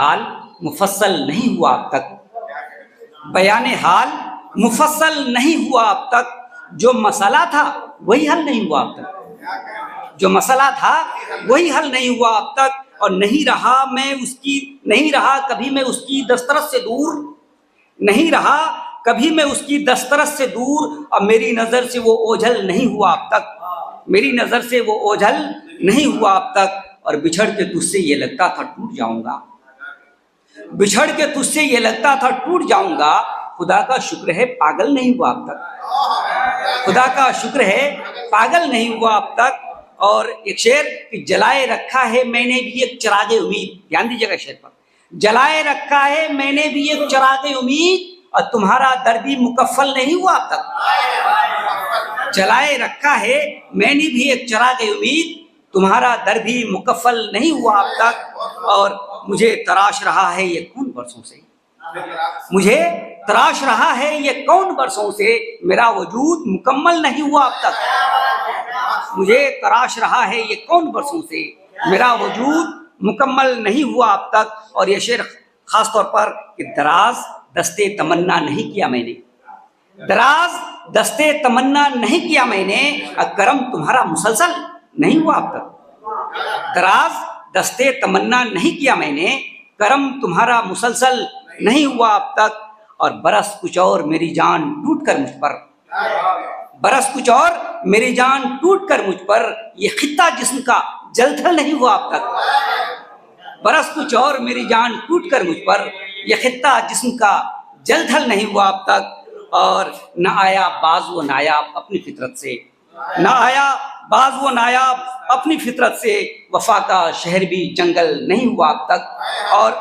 हाल मुफस्सल नहीं हुआ अब तक, बयाने हाल मुफस्सल नहीं हुआ अब तक। जो मसला था वही हल नहीं हुआ अब तक, जो मसला था वही हल नहीं हुआ अब तक। और नहीं रहा कभी मैं उसकी दस्तरस से दूर, नहीं रहा कभी मैं उसकी दस्तरस से दूर। अब मेरी नज़र से वो ओझल नहीं हुआ अब तक, मेरी नज़र से वो ओझल नहीं हुआ अब तक। और बिछड़ के तुझसे ये लगता था टूट जाऊंगा, बिछड़ के तुझसे ये लगता था टूट जाऊंगा। खुदा का शुक्र है पागल नहीं हुआ अब तक, खुदा का शुक्र है पागल नहीं हुआ अब तक। और एक शेर कि जलाए रखा है मैंने भी एक चिरागे उम्मीद, ध्यान दीजिएगा शेर पर। जलाए रखा है मैंने भी एक चिरागे उम्मीद और तुम्हारा दर्द मुकफ्फल नहीं हुआ अब तक। जलाए रखा है मैंने भी एक चिरागे उम्मीद, तुम्हारा दर्द मुकफ्फल नहीं हुआ अब तक। और मुझे तराश रहा है ये कौन बरसों से, मुझे तराश रहा है ये कौन बरसों से, मेरा वजूद मुकम्मल नहीं हुआ अब तक। मुझे तराश रहा है ये कौन बरसों से, मेरा वजूद मुकम्मल नहीं हुआ अब तक। और ये शेर खास तौर पर कि दराज दस्ते तमन्ना नहीं किया मैंने, दराज दस्ते तमन्ना नहीं किया मैंने, करम तुम्हारा मुसलसल नहीं हुआ अब तक। दराज दस्ते तमन्ना नहीं किया मैंने, करम तुम्हारा मुसलसल नहीं हुआ अब तक। और बरस कुछ और मेरी जान टूट कर मुझ पर, बरस कुछ और मेरी जान टूट कर मुझ पर, ये खित्ता जिस्म का जलथल नहीं हुआ अब तक। बरस कुछ और मेरी जान टूट कर मुझ पर, ये खित्ता जिस्म का जलथल नहीं हुआ अब तक। और न आया बाज वो नायाब अपनी फितरत से, न आया बाज वो नायाब अपनी फितरत से, वफा का शहर भी जंगल नहीं हुआ अब तक। और